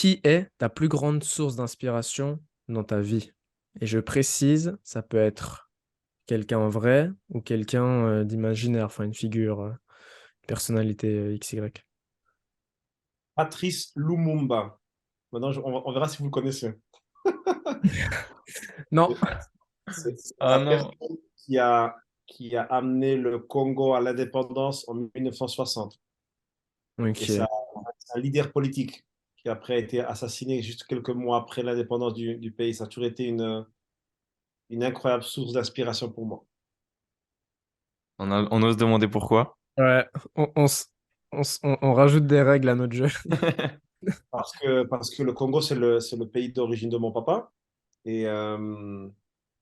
Qui est ta plus grande source d'inspiration dans ta vie? Et je précise, ça peut être quelqu'un vrai ou quelqu'un, d'imaginaire, enfin une figure, personnalité, XY. Patrice Lumumba. Maintenant, on verra si vous le connaissez. Non. C'est Ah la non. personne qui a amené le Congo à l'indépendance en 1960. Et OK. c'est un leader politique qui après a été assassiné juste quelques mois après l'indépendance du pays. Ça a toujours été une incroyable source d'inspiration pour moi. On ose demander pourquoi? Ouais, on rajoute des règles à notre jeu. Parce que le Congo, c'est le pays d'origine de mon papa. Et, euh,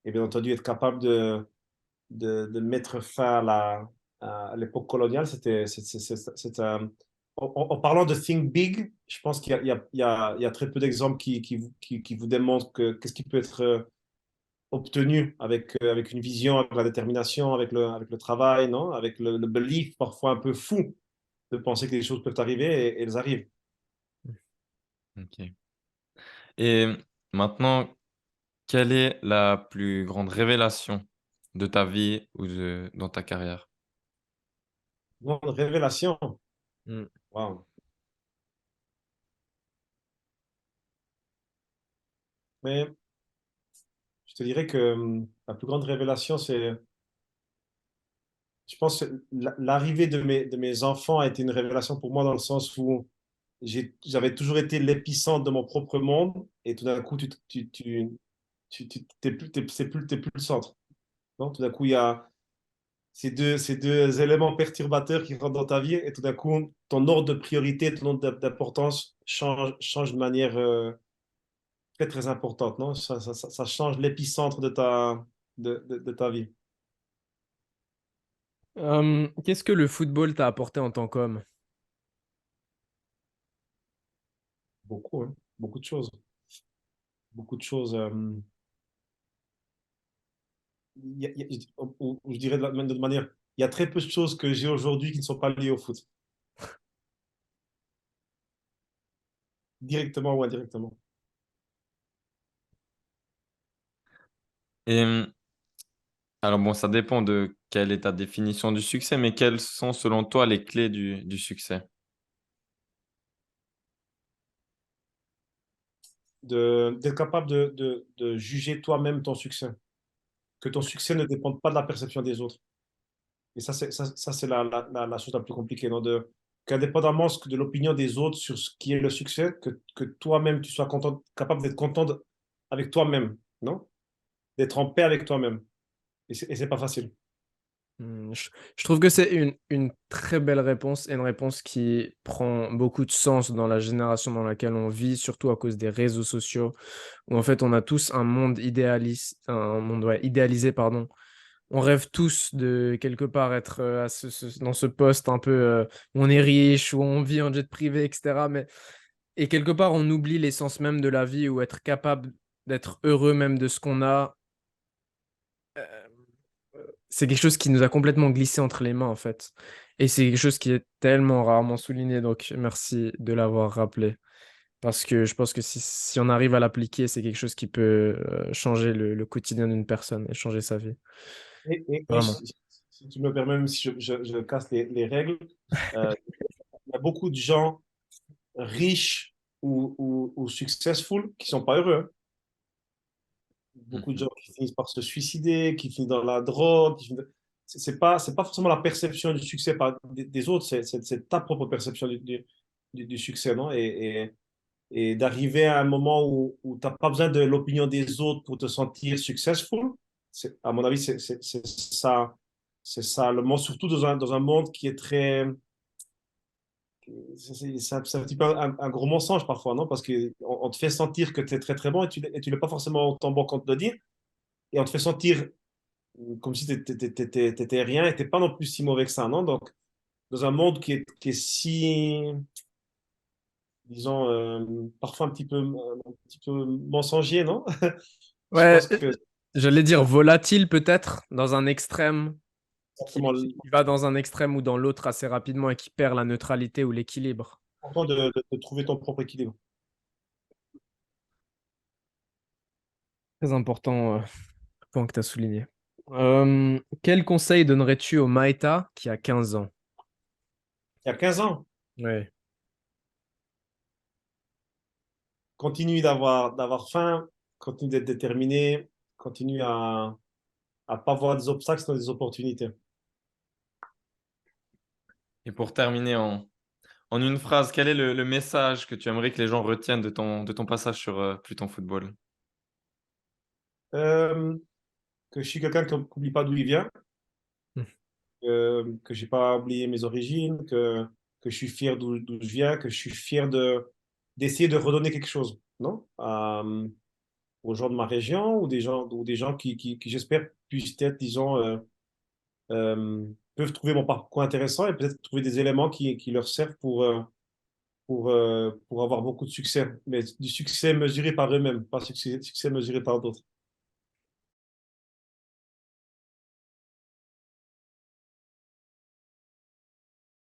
et bien entendu, être capable de mettre fin à l'époque coloniale, c'est en parlant de Think Big, je pense qu'il y a très peu d'exemples qui vous démontrent qu'est-ce qui peut être obtenu avec une vision, avec la détermination, avec le travail, non? Avec le belief parfois un peu fou de penser que les choses peuvent arriver et elles arrivent. OK. Et maintenant, quelle est la plus grande révélation de ta vie ou dans ta carrière? Grande révélation. Mmh. Wow. Mais je te dirais que la plus grande révélation, je pense que l'arrivée de mes enfants a été une révélation pour moi dans le sens où j'avais toujours été l'épicentre de mon propre monde et tout d'un coup, t'es plus le centre. Non? Tout d'un coup, il y a ces deux éléments perturbateurs qui rentrent dans ta vie et tout d'un coup, ton ordre de priorité, ton ordre d'importance change de manière très, très importante. Non? Ça change l'épicentre de ta vie. Qu'est-ce que le football t'a apporté en tant qu'homme? Beaucoup, hein. Beaucoup de choses. Beaucoup de choses. Je dirais de manière, il y a très peu de choses que j'ai aujourd'hui qui ne sont pas liées au foot, directement ou indirectement. Et alors bon, ça dépend de quelle est ta définition du succès, mais quelles sont selon toi les clés du succès? D'être capable de juger toi-même ton succès, que ton succès ne dépende pas de la perception des autres. Et ça, c'est la chose la plus compliquée, non? Qu'indépendamment de l'opinion des autres sur ce qui est le succès, que toi-même, tu sois capable d'être content avec toi-même, non? D'être en paix avec toi-même. Et c'est pas facile. Je trouve que c'est une très belle réponse et une réponse qui prend beaucoup de sens dans la génération dans laquelle on vit, surtout à cause des réseaux sociaux, où en fait on a tous un monde un monde, ouais, idéalisé, pardon. On rêve tous de quelque part être, à dans ce poste un peu, où on est riche, où on vit en jet privé et cetera, mais et quelque part on oublie l'essence même de la vie ou être capable d'être heureux même de ce qu'on a. C'est quelque chose qui nous a complètement glissé entre les mains, en fait. Et c'est quelque chose qui est tellement rarement souligné, donc merci de l'avoir rappelé. Parce que je pense que si on arrive à l'appliquer, c'est quelque chose qui peut changer le quotidien d'une personne et changer sa vie. Et Vraiment. si tu me permets, même si je casse les règles, il y a beaucoup de gens riches ou successful qui sont pas heureux, hein. Beaucoup de Mhm. gens qui finissent par se suicider, qui finissent dans la drogue. C'est pas forcément la perception du succès des autres, c'est ta propre perception du succès, non? Et d'arriver à un moment où tu n'as pas besoin de l'opinion des autres pour te sentir successful, à mon avis, c'est ça le monde, surtout dans un monde qui est très. C'est un petit peu un gros mensonge parfois, non? Parce qu'on te fait sentir que tu es très très bon et tu n'es pas forcément autant bon qu'on te le dit. Et on te fait sentir comme si tu n'étais rien et tu n'es pas non plus si mauvais que ça, non? Donc, dans un monde qui est si, disons, parfois un petit peu mensonger, non? Je Ouais, pense que j'allais dire volatile peut-être, dans un extrême, exactement qui va dans un extrême ou dans l'autre assez rapidement et qui perd la neutralité ou l'équilibre. important de trouver ton propre équilibre. Très important point que tu as souligné. Quel conseil donnerais-tu au Maïta qui a 15 ans? Il y a 15 ans, Ouais. continue d'avoir faim, continue d'être déterminé, continue à pas voir des obstacles dans des opportunités. Et pour terminer en une phrase, quel est le message que tu aimerais que les gens retiennent de ton passage sur Pluton Football? Euh, que je suis quelqu'un qui n'oublie pas d'où il vient, Hmm. que j'ai pas oublié mes origines, que je suis fier d'où je viens, que je suis fier d'essayer de redonner quelque chose, non? Aux gens de ma région ou des gens qui j'espère, puissent être, disons, peuvent trouver mon parcours intéressant et peut-être trouver des éléments qui leur servent pour avoir beaucoup de succès, mais du succès mesuré par eux-mêmes, pas succès mesuré par d'autres.